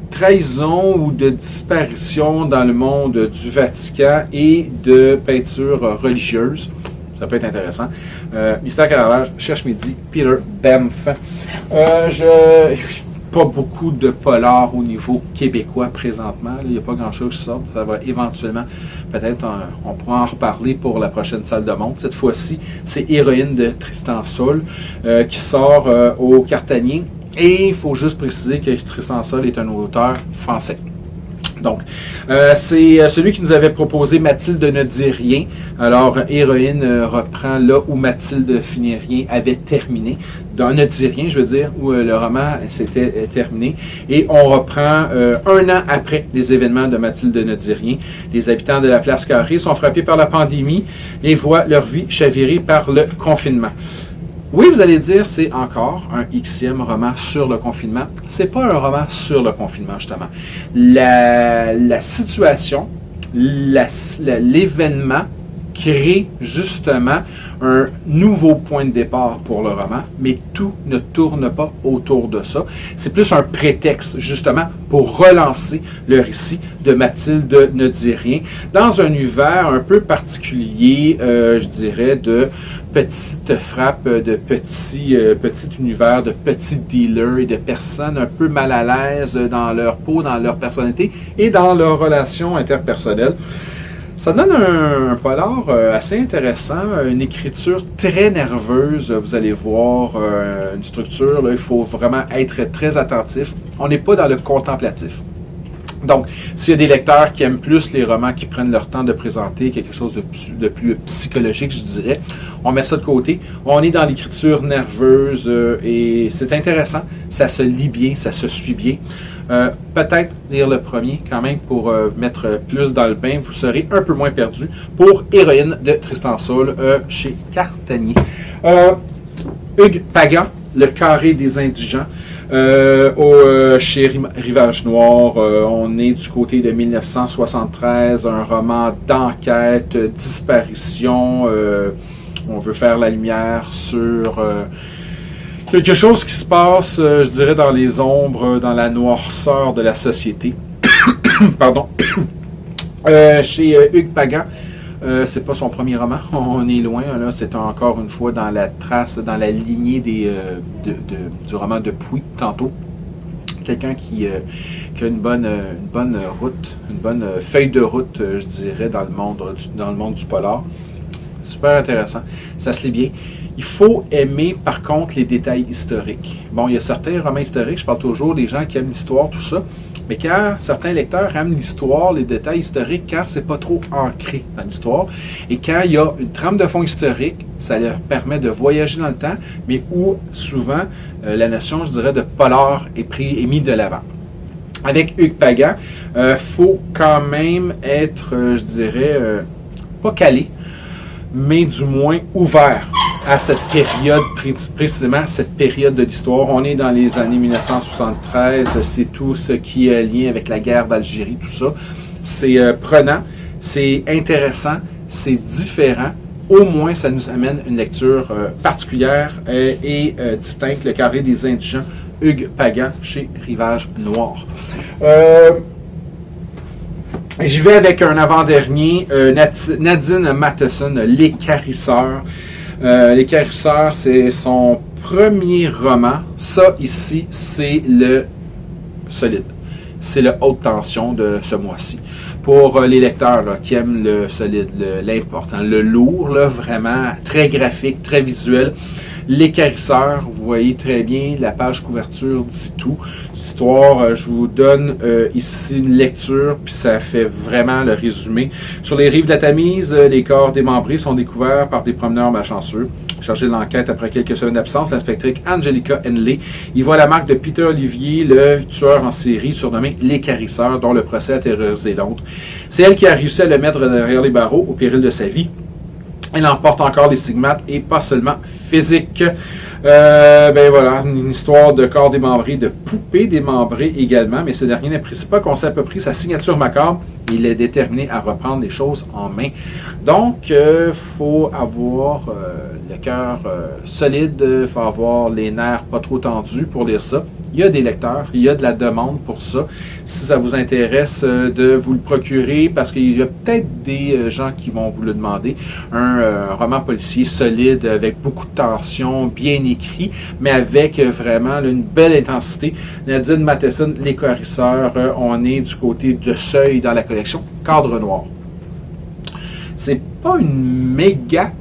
trahison ou de disparition dans le monde du Vatican et de peinture religieuse. Ça peut être intéressant. Mystère Caravage, Cherche Midi, Peter Dempf. Pas beaucoup de polars au niveau québécois présentement. Il n'y a pas grand-chose qui sort. Ça va éventuellement, peut-être, on pourra en reparler pour la prochaine salle de montre. Cette fois-ci, c'est Héroïne de Tristan Saul qui sort au Cartanier. Et il faut juste préciser que Tristan Saul est un auteur français. Donc, c'est celui qui nous avait proposé Mathilde ne dit rien. Alors, Héroïne reprend là où Mathilde finit rien avait terminé. Dans Ne dit rien, je veux dire, où le roman s'était terminé. Et on reprend 1 an après les événements de Mathilde ne dit rien. Les habitants de la place Carrée sont frappés par la pandémie et voient leur vie chavirée par le confinement. Oui, vous allez dire, c'est encore un Xème roman sur le confinement. C'est pas un roman sur le confinement, justement. La situation, l'événement crée justement un nouveau point de départ pour le roman, mais tout ne tourne pas autour de ça. C'est plus un prétexte, justement, pour relancer le récit de Mathilde ne dit rien, dans un univers un peu particulier, je dirais, de petites frappes, de petits univers, de petits dealers et de personnes un peu mal à l'aise dans leur peau, dans leur personnalité et dans leurs relations interpersonnelles. Ça donne un polar assez intéressant, une écriture très nerveuse, vous allez voir, une structure, là, il faut vraiment être très attentif. On n'est pas dans le contemplatif. Donc, s'il y a des lecteurs qui aiment plus les romans qui prennent leur temps de présenter quelque chose de plus psychologique, je dirais, on met ça de côté. On est dans l'écriture nerveuse et c'est intéressant, ça se lit bien, ça se suit bien. Peut-être lire le premier quand même pour mettre plus dans le bain, vous serez un peu moins perdu pour Héroïne de Tristan Saul chez Cartanier. Hugues Pagan, Le Carré des Indigents. Chez Rivage Noir, on est du côté de 1973, un roman d'enquête, disparition. On veut faire la lumière sur quelque chose qui se passe, je dirais, dans les ombres, dans la noirceur de la société. Pardon. Chez Hugues Pagan, c'est pas son premier roman, on est loin, là, c'est encore une fois dans la trace, dans la lignée du roman de Puy, tantôt. Quelqu'un qui a une bonne route, une bonne feuille de route, je dirais, dans le monde du polar. Super intéressant, ça se lit bien. Il faut aimer, par contre, les détails historiques. Bon, il y a certains romans historiques, je parle toujours des gens qui aiment l'histoire, tout ça, mais quand certains lecteurs aiment l'histoire, les détails historiques, quand c'est pas trop ancré dans l'histoire, et quand il y a une trame de fond historique, ça leur permet de voyager dans le temps, mais où souvent la notion, je dirais, de polar est mise de l'avant. Avec Hugues Pagan, faut quand même être, je dirais, pas calé, mais du moins ouvert à cette période, précisément cette période de l'histoire. On est dans les années 1973, c'est tout ce qui est lié avec la guerre d'Algérie, tout ça. C'est prenant, c'est intéressant, c'est différent. Au moins, ça nous amène une lecture particulière et distincte, Le Carré des Indigents, Hugues Pagan, chez Rivage Noir. J'y vais avec un avant-dernier, Nadine Matheson, L'Équarrisseur. L'Équarrisseur, c'est son premier roman. Ça, ici, c'est le solide. C'est le haute tension de ce mois-ci. Pour les lecteurs là, qui aiment le solide, l'important, le lourd, là, vraiment très graphique, très visuel. L'Équarrisseur, vous voyez très bien, la page couverture dit tout. L'histoire, je vous donne ici une lecture, puis ça fait vraiment le résumé. Sur les rives de la Tamise, les corps démembrés sont découverts par des promeneurs malchanceux. Chargé de l'enquête après quelques semaines d'absence, l'inspectrice Angelica Henley y voit la marque de Peter Olivier, le tueur en série surnommé l'Équarrisseur, dont le procès a terrorisé Londres. C'est elle qui a réussi à le mettre derrière les barreaux au péril de sa vie. Elle emporte encore des stigmates et pas seulement physiques. Ben voilà, une histoire de corps démembrés, de poupées démembrées également, mais ce dernier n'apprécie pas qu'on s'approprie sa signature macabre. Il est déterminé à reprendre les choses en main. Donc, faut avoir le cœur solide, faut avoir les nerfs pas trop tendus pour lire ça. Il y a des lecteurs, il y a de la demande pour ça. Si ça vous intéresse de vous le procurer, parce qu'il y a peut-être des gens qui vont vous le demander, un roman policier solide avec beaucoup de tension, bien écrit, mais avec vraiment une belle intensité. Nadine Matheson, L'Équarrisseur, on est du côté de Seuil dans la collection Cadre Noir. C'est pas une méga.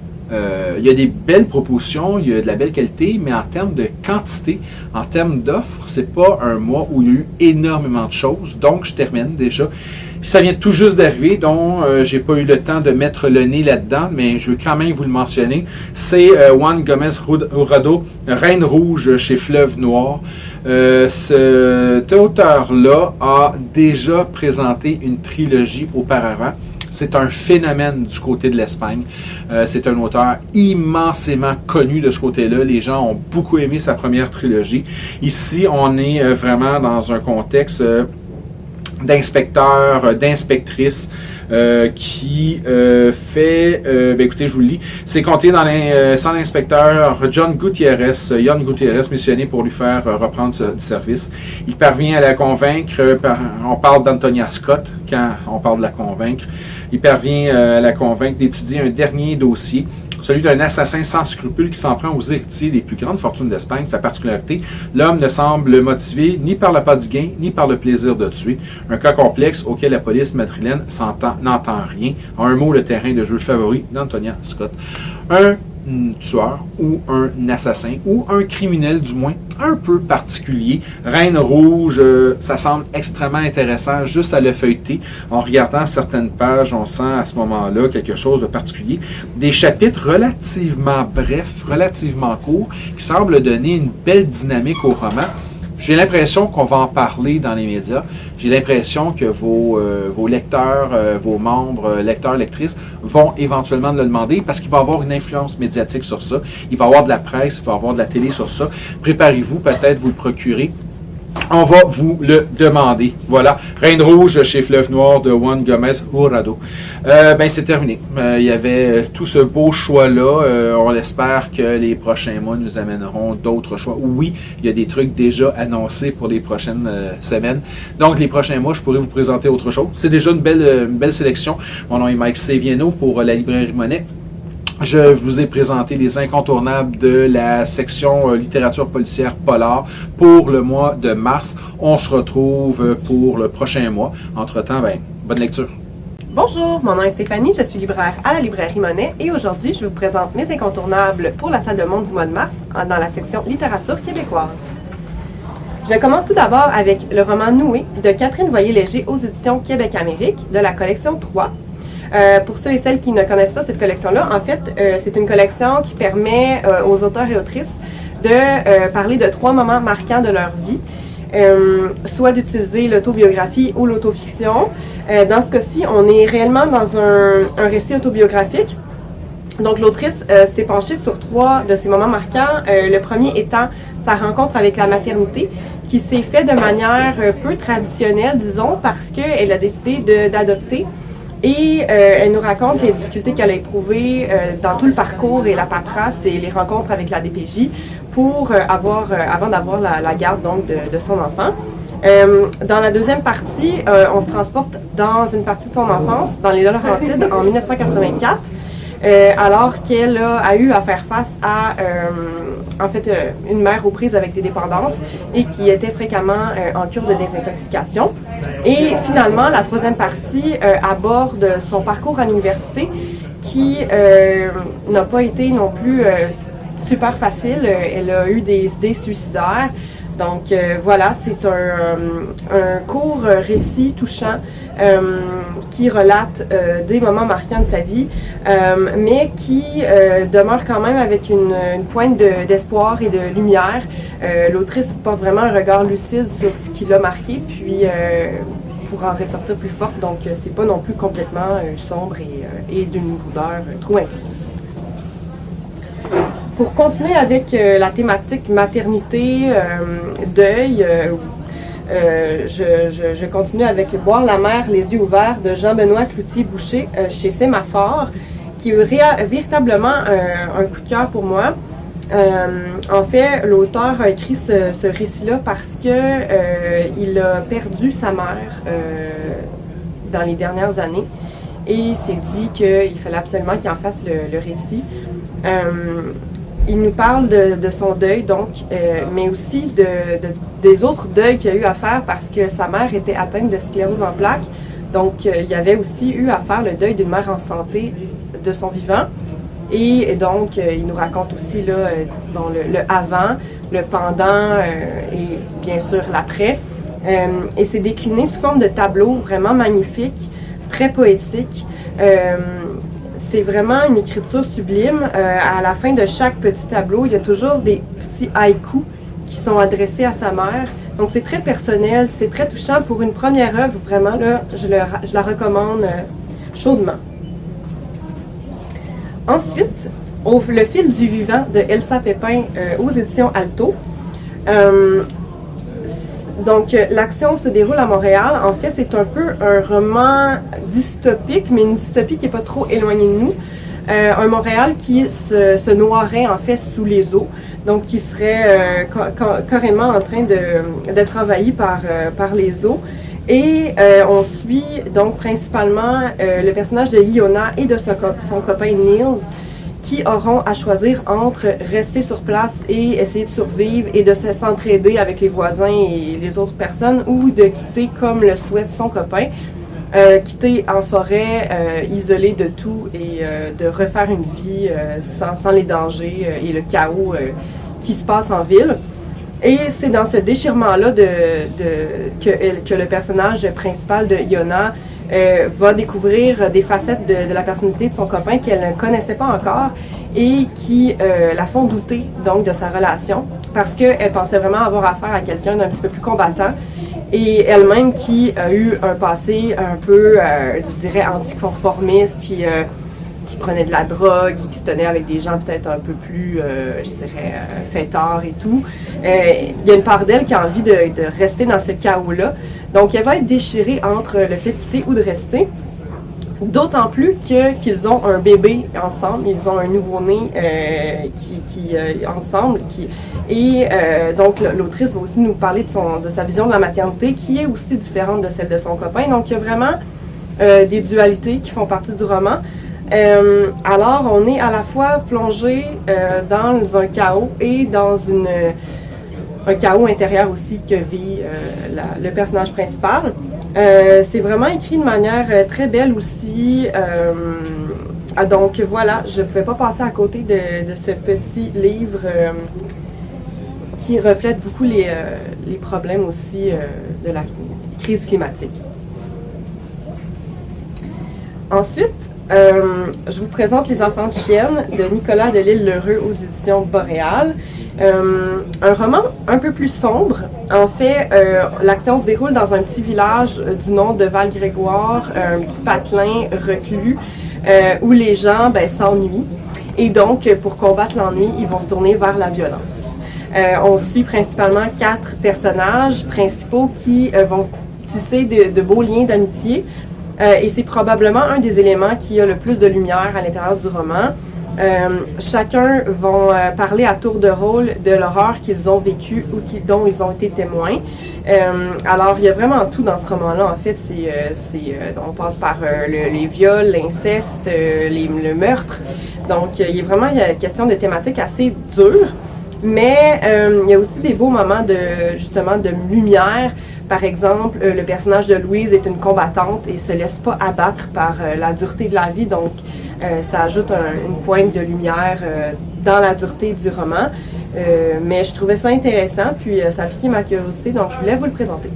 Il y a des belles propositions, il y a de la belle qualité, mais en termes de quantité, en termes d'offres, c'est pas un mois où il y a eu énormément de choses. Donc, je termine déjà. Puis ça vient tout juste d'arriver, donc j'ai pas eu le temps de mettre le nez là-dedans, mais je veux quand même vous le mentionner. C'est Juan Gomez Jurado, Reine Rouge chez Fleuve Noir. Cet auteur-là a déjà présenté une trilogie auparavant. C'est un phénomène du côté de l'Espagne. C'est un auteur immensément connu de ce côté-là. Les gens ont beaucoup aimé sa première trilogie. Ici, on est vraiment dans un contexte d'inspecteur, d'inspectrice qui fait... ben écoutez, je vous le lis. C'est compté dans sans l'inspecteur John Gutiérrez, missionné pour lui faire reprendre du service. Il parvient à la convaincre, on parle d'Antonia Scott quand on parle de la convaincre, il parvient à la convaincre d'étudier un dernier dossier, celui d'un assassin sans scrupules qui s'en prend aux héritiers des plus grandes fortunes d'Espagne. Sa particularité, l'homme ne semble motivé ni par l'appât du gain, ni par le plaisir de tuer. Un cas complexe auquel la police madrilène n'entend rien. En un mot, le terrain de jeu favori d'Antonia Scott. Un tueur ou un assassin ou un criminel du moins un peu particulier. Reine Rouge, ça semble extrêmement intéressant juste à le feuilleter. En regardant certaines pages, on sent à ce moment-là quelque chose de particulier. Des chapitres relativement brefs, relativement courts, qui semblent donner une belle dynamique au roman. J'ai l'impression qu'on va en parler dans les médias. J'ai l'impression que vos lecteurs, vos membres, lecteurs, lectrices, vont éventuellement le demander parce qu'il va y avoir une influence médiatique sur ça. Il va y avoir de la presse, il va y avoir de la télé sur ça. Préparez-vous, peut-être vous le procurez. On va vous le demander. Voilà. Reine Rouge chez Fleuve Noir de Juan Gomez Jurado. C'est terminé. Il y avait tout ce beau choix-là. On espère que les prochains mois nous amèneront d'autres choix. Oui, il y a des trucs déjà annoncés pour les prochaines semaines. Donc, les prochains mois, je pourrais vous présenter autre chose. C'est déjà une belle sélection. Mon nom est Mike Sévieno pour la librairie Monet. Je vous ai présenté les incontournables de la section littérature policière polar pour le mois de mars. On se retrouve pour le prochain mois. Entre-temps, bonne lecture. Bonjour, mon nom est Stéphanie, je suis libraire à la librairie Monet et aujourd'hui, je vous présente mes incontournables pour la salle de monde du mois de mars dans la section littérature québécoise. Je commence tout d'abord avec le roman Noué de Catherine Voyer-Léger aux éditions Québec-Amérique de la collection 3. Pour ceux et celles qui ne connaissent pas cette collection-là, en fait, c'est une collection qui permet aux auteurs et autrices de parler de 3 moments marquants de leur vie, soit d'utiliser l'autobiographie ou l'autofiction. Dans ce cas-ci, on est réellement dans un récit autobiographique. Donc, l'autrice s'est penchée sur 3 de ces moments marquants. Le premier étant sa rencontre avec la maternité, qui s'est fait de manière peu traditionnelle, disons, parce qu'elle a décidé d'adopter. Et elle nous raconte les difficultés qu'elle a éprouvées dans tout le parcours et la paperasse et les rencontres avec la DPJ pour avant d'avoir la garde donc de son enfant. Dans la deuxième partie, on se transporte dans une partie de son enfance, dans les Laurentides, en 1984, alors qu'elle a eu à faire face à une mère aux prises avec des dépendances et qui était fréquemment en cure de désintoxication. Et finalement, la troisième partie aborde son parcours à l'université qui n'a pas été non plus super facile. Elle a eu des idées suicidaires. Donc voilà, c'est un court récit touchant qui relate des moments marquants de sa vie, mais qui demeure quand même avec une pointe d'espoir et de lumière. L'autrice porte vraiment un regard lucide sur ce qui l'a marqué, puis pour en ressortir plus forte, donc c'est pas non plus complètement sombre et d'une lourdeur trop intense. Pour continuer avec la thématique maternité, deuil, je continue avec Boire la mer, les yeux ouverts de Jean-Benoît Cloutier-Boucher chez Sémaphore, qui est véritablement un coup de cœur pour moi. En fait, l'auteur a écrit ce récit-là parce que il a perdu sa mère dans les dernières années et il s'est dit qu'il fallait absolument qu'il en fasse le récit. Il nous parle de son deuil, donc, mais aussi des autres deuils qu'il a eu à faire parce que sa mère était atteinte de sclérose en plaques. Donc, il y avait aussi eu à faire le deuil d'une mère en santé de son vivant. Et donc, il nous raconte aussi là, le avant, le pendant et bien sûr l'après. Et c'est décliné sous forme de tableau vraiment magnifique, très poétique. C'est vraiment une écriture sublime. À la fin de chaque petit tableau, il y a toujours des petits haïkus qui sont adressés à sa mère. Donc c'est très personnel, c'est très touchant. Pour une première œuvre, vraiment, là, je la recommande chaudement. Ensuite, Le fil du vivant de Elsa Pépin aux éditions Alto. Donc, l'action se déroule à Montréal. En fait, c'est un peu un roman dystopique, mais une dystopie qui n'est pas trop éloignée de nous. Un Montréal qui se noierait en fait sous les eaux, donc qui serait carrément en train d'être envahi par les eaux. Et on suit donc principalement le personnage de Iona et de son copain Niels, qui auront à choisir entre rester sur place et essayer de survivre et de s'entraider avec les voisins et les autres personnes, ou de quitter comme le souhaite son copain, quitter en forêt, isolé de tout et de refaire une vie sans les dangers et le chaos qui se passe en ville. Et c'est dans ce déchirement-là que le personnage principal de Iona va découvrir des facettes de la personnalité de son copain qu'elle ne connaissait pas encore et qui la font douter donc de sa relation parce qu'elle pensait vraiment avoir affaire à quelqu'un d'un petit peu plus combattant. Et elle-même qui a eu un passé un peu, je dirais, anticonformiste, qui prenait de la drogue, qui se tenait avec des gens peut-être un peu plus, je dirais, fêtards et tout. Il y a une part d'elle qui a envie de rester dans ce chaos-là. Donc, elle va être déchirée entre le fait de quitter ou de rester. D'autant plus qu'ils ont un bébé ensemble, ils ont un nouveau-né ensemble. Donc, l'autrice va aussi nous parler de sa vision de la maternité, qui est aussi différente de celle de son copain. Donc, il y a vraiment des dualités qui font partie du roman. Alors, on est à la fois plongé dans un chaos et dans un chaos intérieur aussi que vit le personnage principal. C'est vraiment écrit de manière très belle aussi. Donc voilà, je ne pouvais pas passer à côté de ce petit livre qui reflète beaucoup les problèmes aussi de la crise climatique. Ensuite, je vous présente Les Enfants de Chienne de Nicolas Delisle-Lheureux aux éditions Boréal. Un roman un peu plus sombre. En fait, l'action se déroule dans un petit village du nom de Val-Grégoire, un petit patelin reclus, où les gens s'ennuient. Et donc, pour combattre l'ennui, ils vont se tourner vers la violence. On suit principalement 4 personnages principaux qui vont tisser de beaux liens d'amitié. Et c'est probablement un des éléments qui a le plus de lumière à l'intérieur du roman. Chacun vont parler à tour de rôle de l'horreur qu'ils ont vécue ou dont ils ont été témoins. Alors, il y a vraiment tout dans ce roman-là. En fait, on passe par les viols, l'inceste, le meurtre. Donc, il y a question de thématiques assez dures. Mais il y a aussi des beaux moments de lumière. Par exemple, le personnage de Louise est une combattante et ne se laisse pas abattre par la dureté de la vie. Donc, ça ajoute une pointe de lumière dans la dureté du roman. Mais je trouvais ça intéressant, puis ça a piqué ma curiosité, donc je voulais vous le présenter.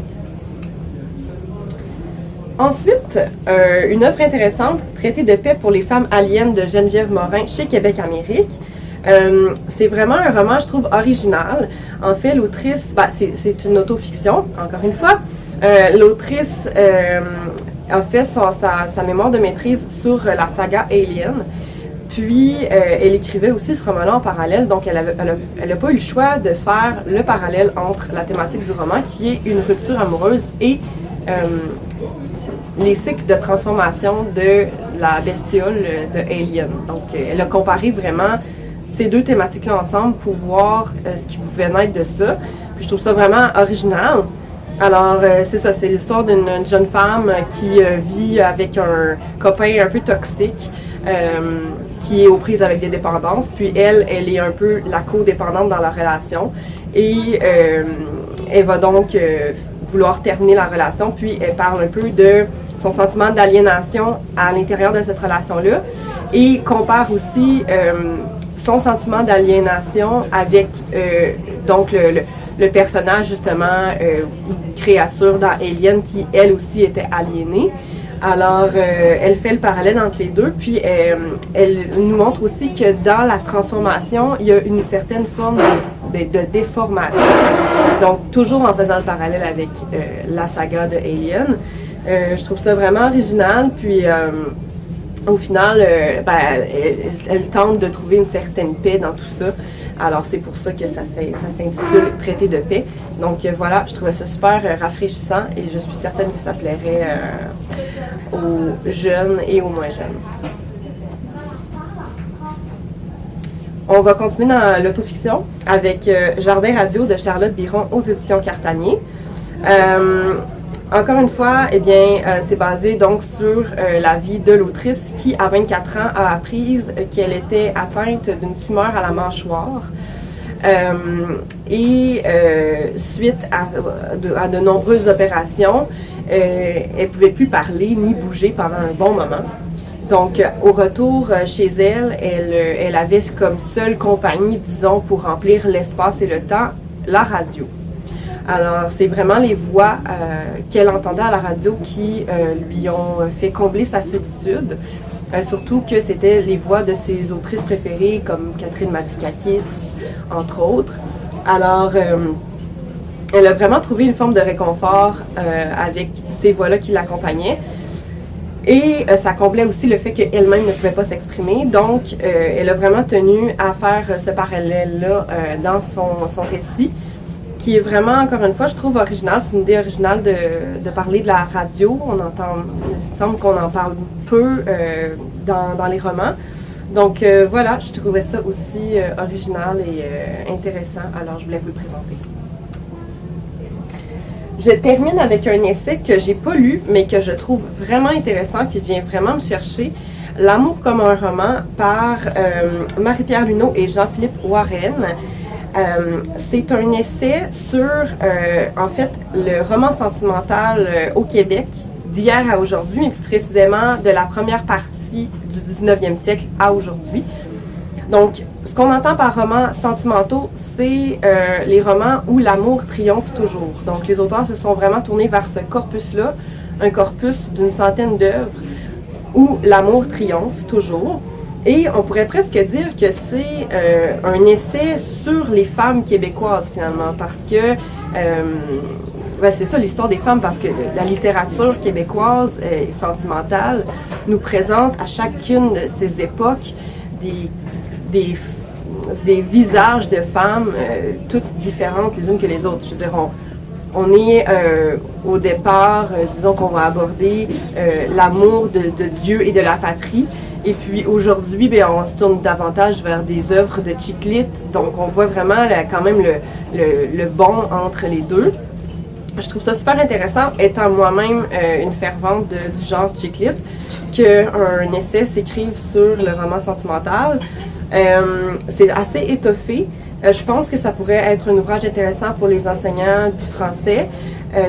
Ensuite, une œuvre intéressante, Traité de paix pour les femmes aliens de Geneviève Morin chez Québec Amérique. C'est vraiment un roman, je trouve, original. En fait, l'autrice, c'est une autofiction, encore une fois. L'autrice a fait sa mémoire de maîtrise sur la saga Alien. Puis, elle écrivait aussi ce roman-là en parallèle, donc elle n'a pas eu le choix de faire le parallèle entre la thématique du roman, qui est une rupture amoureuse, et les cycles de transformation de la bestiole de Alien. Donc, elle a comparé vraiment ces deux thématiques-là ensemble pour voir ce qui pouvait naître de ça. Puis je trouve ça vraiment original. Alors, c'est ça, c'est l'histoire d'une jeune femme qui vit avec un copain un peu toxique, qui est aux prises avec des dépendances. Puis elle est un peu la codépendante dans la relation. Et elle va donc vouloir terminer la relation. Puis elle parle un peu de son sentiment d'aliénation à l'intérieur de cette relation-là. Et compare aussi son sentiment d'aliénation avec donc le personnage justement, une créature dans Alien qui elle aussi était aliénée. Alors elle fait le parallèle entre les deux, puis elle nous montre aussi que dans la transformation, il y a une certaine forme de déformation. Donc toujours en faisant le parallèle avec la saga de Alien. Je trouve ça vraiment original, puis au final, elle tente de trouver une certaine paix dans tout ça. Alors, c'est pour ça que ça s'intitule « Traité de paix ». Donc voilà, je trouvais ça super rafraîchissant et je suis certaine que ça plairait aux jeunes et aux moins jeunes. On va continuer dans l'autofiction avec Jardin Radio de Charlotte Biron aux éditions Cartanier. Encore une fois, c'est basé donc sur la vie de l'autrice qui, à 24 ans, a appris qu'elle était atteinte d'une tumeur à la mâchoire. Suite à de nombreuses opérations, elle ne pouvait plus parler ni bouger pendant un bon moment. Donc, au retour chez elle, elle avait comme seule compagnie, disons, pour remplir l'espace et le temps, la radio. Alors, c'est vraiment les voix qu'elle entendait à la radio qui lui ont fait combler sa solitude. Surtout que c'était les voix de ses autrices préférées, comme Catherine Mavrikakis, entre autres. Alors, elle a vraiment trouvé une forme de réconfort avec ces voix-là qui l'accompagnaient. Et ça comblait aussi le fait qu'elle-même ne pouvait pas s'exprimer. Donc, elle a vraiment tenu à faire ce parallèle-là dans son récit, qui est vraiment, encore une fois, je trouve original. C'est une idée originale de parler de la radio. Il semble qu'on en parle peu dans les romans. Donc voilà, je trouvais ça aussi original et intéressant. Alors, je voulais vous le présenter. Je termine avec un essai que j'ai pas lu, mais que je trouve vraiment intéressant, qui vient vraiment me chercher. L'amour comme un roman par Marie-Pierre Luneau et Jean-Philippe Warren. C'est un essai sur, en fait, le roman sentimental au Québec, d'hier à aujourd'hui, mais plus précisément de la première partie du 19e siècle à aujourd'hui. Donc, ce qu'on entend par romans sentimentaux, c'est les romans où l'amour triomphe toujours. Donc, les auteurs se sont vraiment tournés vers ce corpus-là, un corpus d'une centaine d'œuvres où l'amour triomphe toujours. Et on pourrait presque dire que c'est un essai sur les femmes québécoises, finalement, parce que c'est ça l'histoire des femmes, parce que la littérature québécoise et sentimentale nous présente à chacune de ces époques des visages de femmes toutes différentes les unes que les autres. Je veux dire, on est au départ, disons qu'on va aborder l'amour de Dieu et de la patrie. Et puis aujourd'hui, on se tourne davantage vers des œuvres de chick lit. Donc on voit vraiment quand même le bond entre les deux. Je trouve ça super intéressant, étant moi-même une fervente du genre chick lit, qu'un essai s'écrive sur le roman sentimental. C'est assez étoffé. Je pense que ça pourrait être un ouvrage intéressant pour les enseignants du français.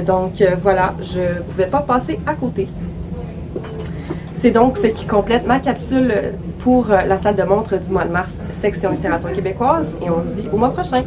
Donc voilà, je ne pouvais pas passer à côté. C'est donc ce qui complète ma capsule pour la salle de montre du mois de mars, section littérature québécoise, et on se dit au mois prochain.